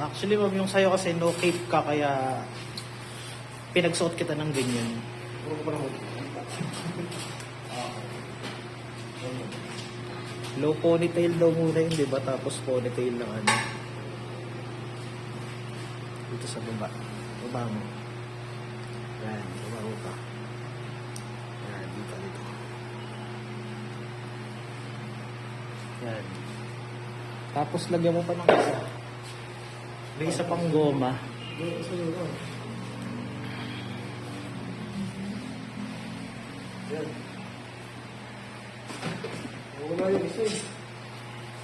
Actually, ma'am, yung sa'yo kasi no cape ka, kaya pinagsuot kita ng ganyan. Puro ko pa naman. Low ponytail daw muna yun, di ba? Tapos ponytail lang ano. Dito sa baba. Baba mo. Yan, baba mo pa. Yan, dito, dito. Yan. Tapos lagyan mo pa ng isa. May isa pang goma. Yan. Wala yung isa eh.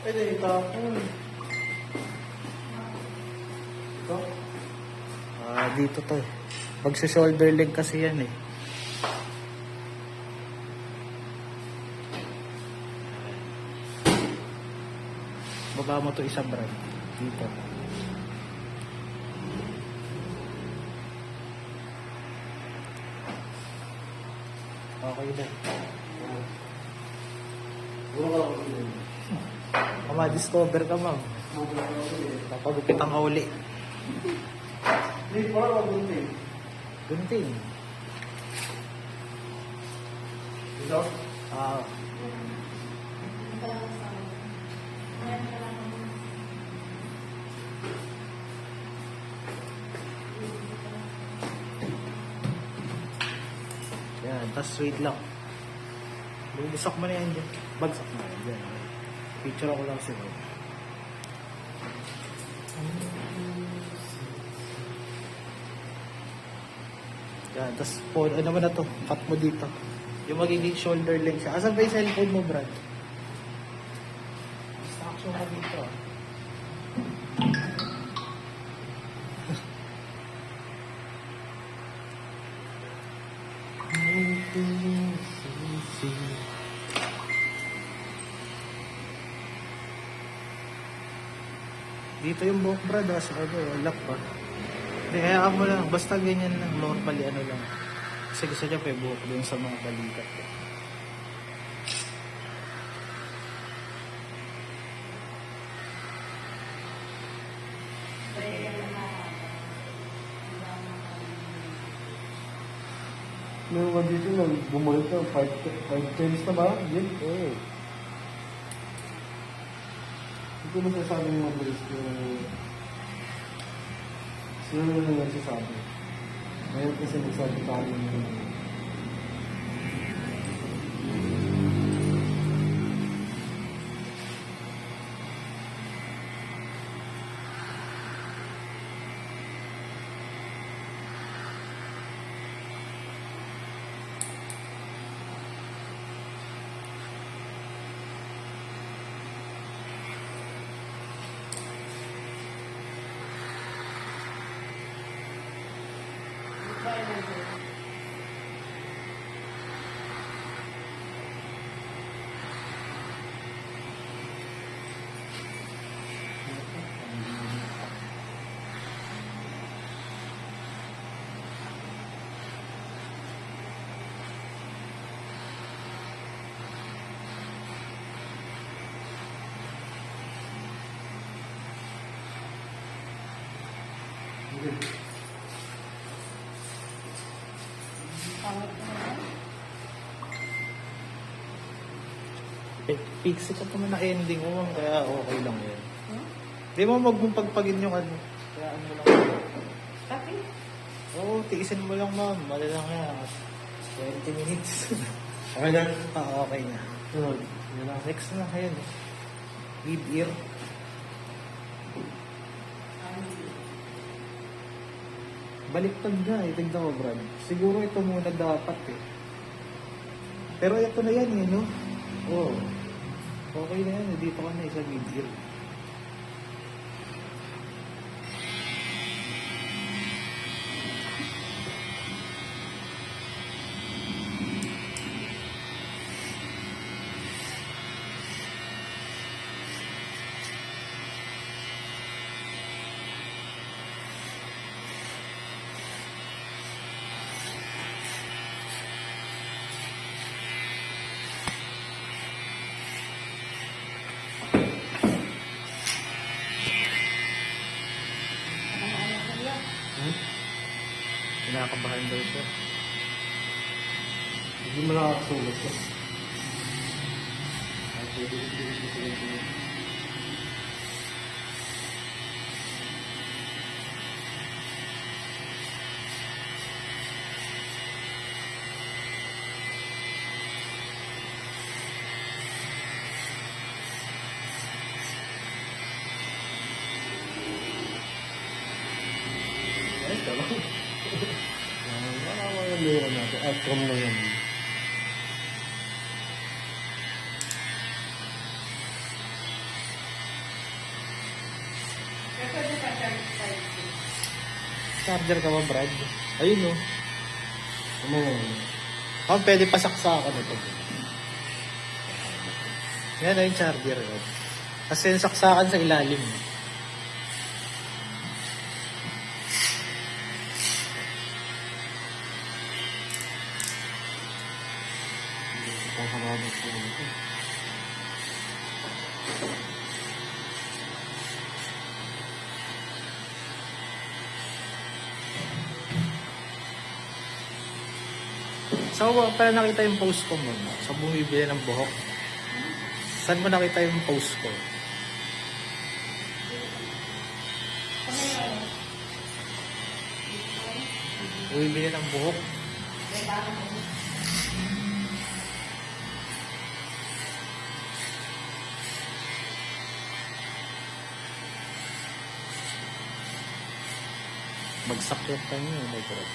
Pwede itapon. Ito? Dito to eh. Pag sa shoulder leg kasi yan eh. Baba mo to isa, Brad. Dito. Okay na. Puro ka lang kasi yun. Ma-discover ka, ma'am. Napagupitan ka uli. Hindi, parang mabuti. Gunting. Ito? Ah, yan, tas wait lang. Bumagsak mo na yan dyan. Bagsak mo na yan dyan. Picture ako lang sila. Yan, tas phone, ano naman na to? Cut mo dito. Yung magiging shoulder length siya. Asan ba yung cellphone mo, Brad? Distraction mo dito. Dito yung buhok, Brad, sa lock pa. Hindi, kaya mo lang, basta ganyan lang, normally ano lang. Kasi gusto niya pa yung buhok doon sa mga balikat. Meron ka dito na bumalik ka, 5 times na ba? Yan. Oo. Ito na sasabi ng mabilis ko. Sino na nagsasabi? Ngayon kasi nagsabi tayo ng Pixie ka naman na ending mo, kaya okay lang yan. Di mo magpagpagin yung ano. Kaya ano lang. Tapi, Oo, tiisin mo lang, ma'am. Mali lang yan. 20 minutes. okay na? Okay na. Sunod. Yan na. Next na, ayan. Mid ear. Baliktad na eh. Tignan mo, Brad. Siguro ito muna dapat eh. Pero ito na yan eh, no? Oo. Okay na yan. Dito ka na sa mid ear. Kinakabahan daw siya. Hindi mo nakakasulat ko. Ay, pwede ko sila ito. Ay, tama. Baka mga meron natin. Outcome na yan. Charger ka ba, Brad? Ayun, no. Ano yan? Pwede pasaksakan ito. Yan na yung charger. Oh. Kasi yung saksakan sa ilalim. Pangkarabot ko ito. So, para nakita yung post ko mo, sa bumibili ng buhok. Saan mo nakita yung post ko? Bumibili ng buhok. Magsakit ka niyo, my God.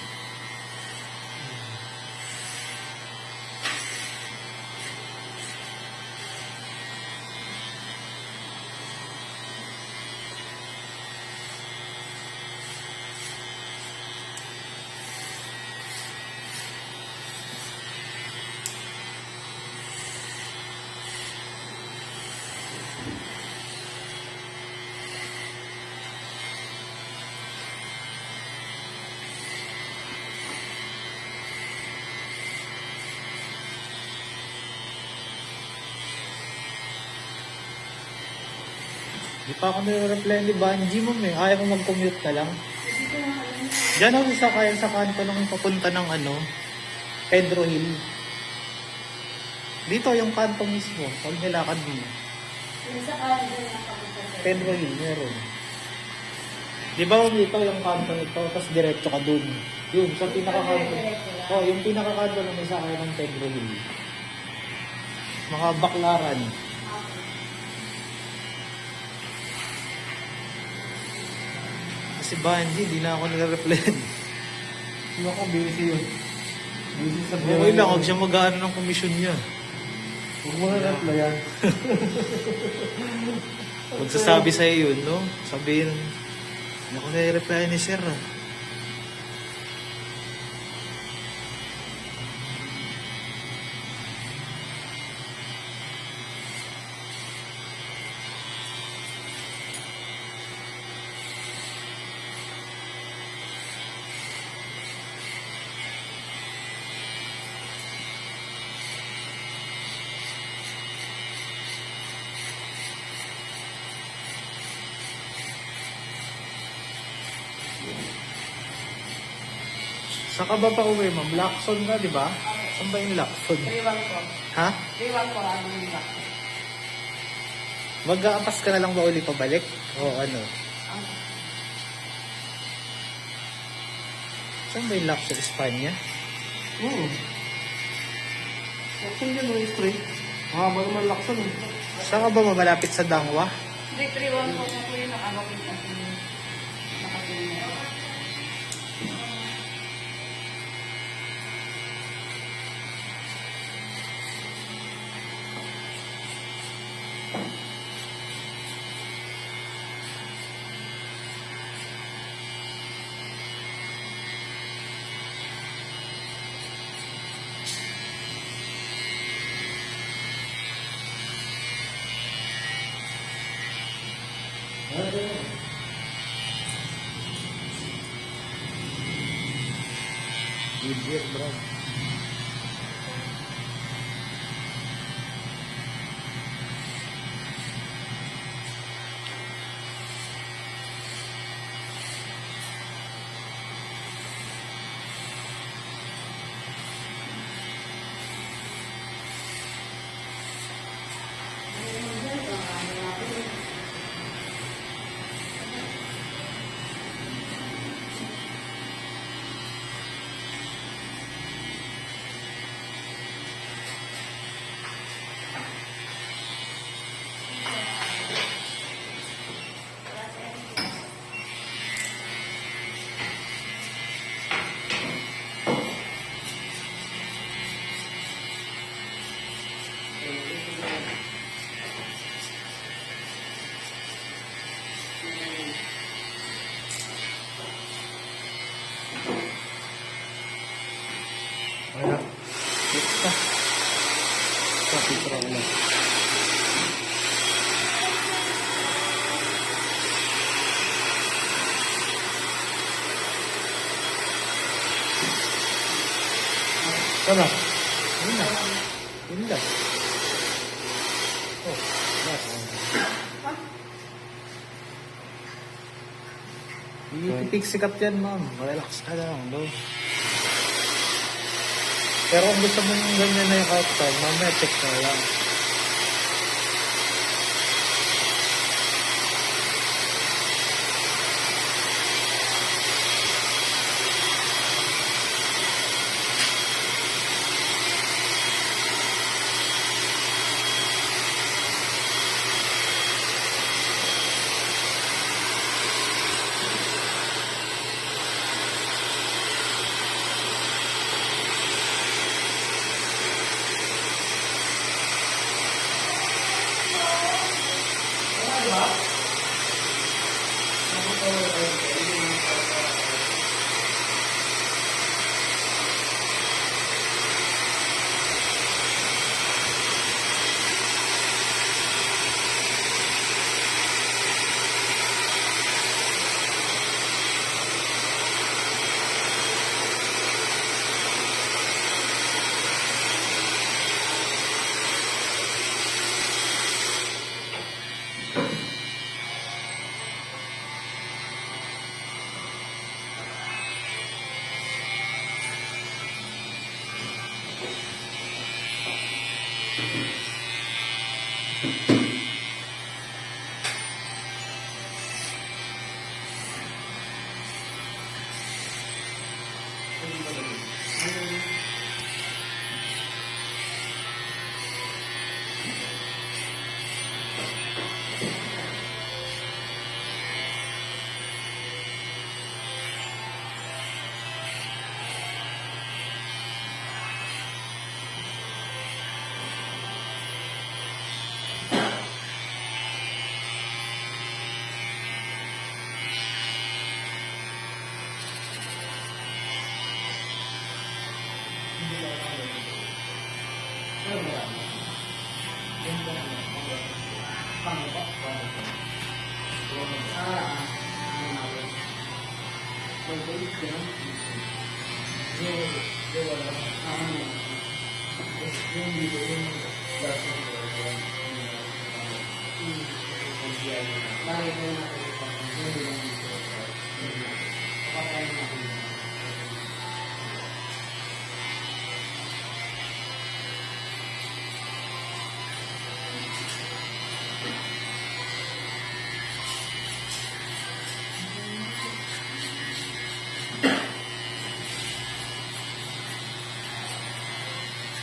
Di pa ako nire-reply ni Banji mo eh. Kaya ko mag-commute na lang. Diyan ako sa kanto nung papunta ng Pedro Hill. Dito yung kanto mismo. Pag nilakad mo. Yung sa kanto na papunta sa Pedro Hill, meron. Di ba dito yung kanto nito, tapos diretso ka dun. Yun, sa pinaka-kanto. Oh, yung pinaka-kanto na may sakay ng Pedro Hill. Makabaklaran. Si Banji, di na ako nire-reply. Hindi ako busy yun. Busy sa Okay lang, huwag siya mag-ano ng komisyon niya. Huwag mo na replyan. Huwag sasabi sa'yo yun, no? Sabihin, hindi ako nire-reply ni Sir, ah. Saan ka ba pa uwi, ma'am? Lacson ka, di ba? Saan ba yung Lacson? 3-1 ko. Ha? 3-1 ko, ano yung back? Mag-aapas ka na lang ba uli pabalik? O ano? Saan ba yung Lacson, Espanya? Oo. Laksan yan, no? Straight. Mahaba naman laksan. Saan ka ba malapit sa Dangwa? Hindi, 3-1 ko po yun, nakakapit kasi nakapit na. Idiot, bro. Ayan. Ito. Ito, picture ako lang. Sana. Yun na. Yun lang. Oh, last one. Ipipiksikap yan, ma'am. Relax ka lang, no? Pero kung gusto mong ganyan na yung outcome, mamaya check ka lang.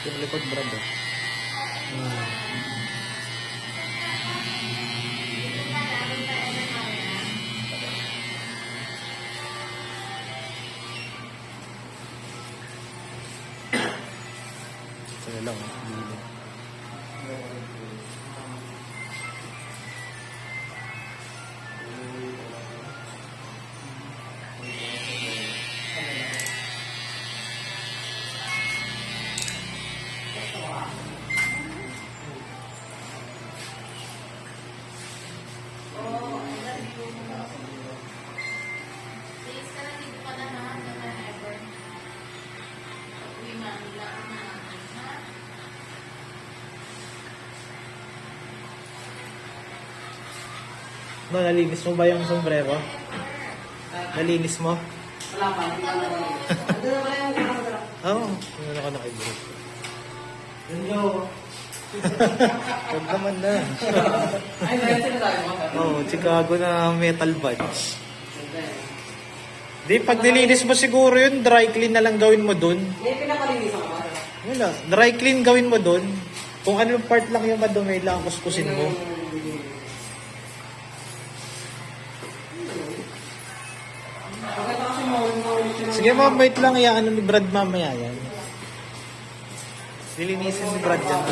Yung likod, Brad, oh. Sa'yo lang, oh. No, nalinis mo ba yung sombrero? Nalinis mo? Wala pa, hindi ka naman. Ito na pala yung kamera. Oo, ano ka nakibro. Hello. Huwag naman na. Ay, meron sila tayo ba? Oo, Chicago na metal badge. Di, pag nilinis mo siguro yun, dry clean na lang gawin mo dun. May pinapalinis ako ba? Wala, dry clean gawin mo dun. Kung anong part lang yung madumi lang, kuskusin mo. Pagkata kasi maulit siya. Sige ma'am, wait lang, ano ni Brad mamaya yan. Dilinisin ni Brad yan.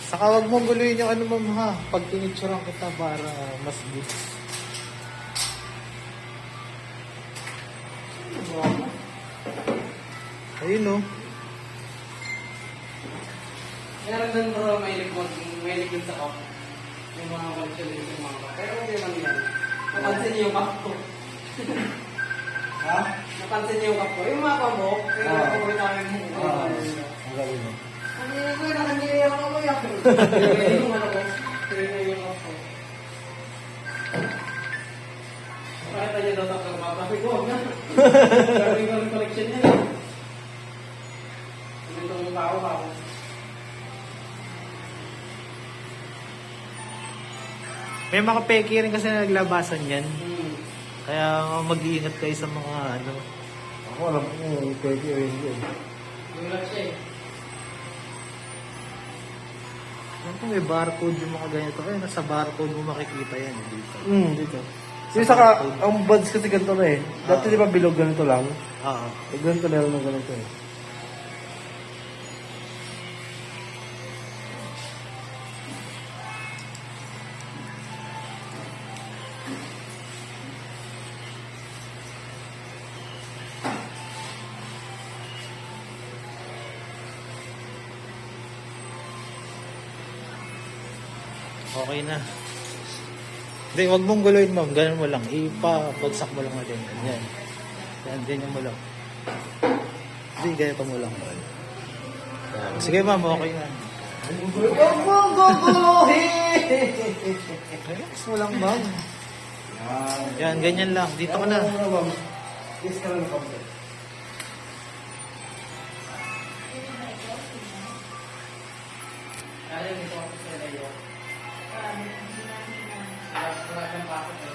Saka wag mong guluhin yung ano ma'am ha, pag tinitsuran kita para mas good. Ayun oh. Meron doon bro, may likod sa cup. Yung mga collection din yung mga cup. Pero hindi lang yan. Napansin niyo yung cup ko. Ha? Napansin niyo yung cup ko. Yung mga pambok, pero nakukulit namin mo. Ang gawin mo. Hindi ko yun, nakandili ako ko yan. Hindi ko ano ko. Hindi yung cup ko. Pakita niyo daw sa mapa. Sabi ko, huwag na. Sabi ko yung collection niya. Hindi itong tao pa ako. May mga peki rin kasi na naglabasan yan. Hmm. Kaya mag-iingat kayo sa mga ano. Ako alam ko yung pwede o hindi. Gulat siya eh. Alam ko may barcode yung mga ganito. Kaya nasa barcode mo makikita yan dito. Dito. Yung saka, ang buds kasi ganito na eh. Dati di ba bilog ganito lang? Oo. Eh, ganito meron na ganito eh. Okay na. Hindi, wag mong guluhin ma'am. Ganun mo lang. Ipabagsak mo lang natin. Ganyan. Yan, ganyan mo lang. Hindi, ganito mo lang. Yan. Sige ma'am, okay na. Huwag mong guguluhin! Relax mo lang ma'am. Yan, ganyan lang. Dito ka na. Kiss ka lang ng kaunti. Kaya yung ito ako sa layo. Wala siyang pasok eh.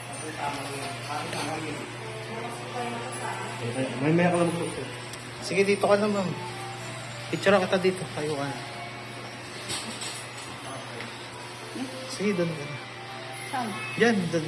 Kasi tama yun. Kasi tama yun. May maya ka lang magsuot. Sige, dito ka na ma'am. Picture kita dito. Tayo ka na. Sige, doon ka na. Saan? Yan, doon.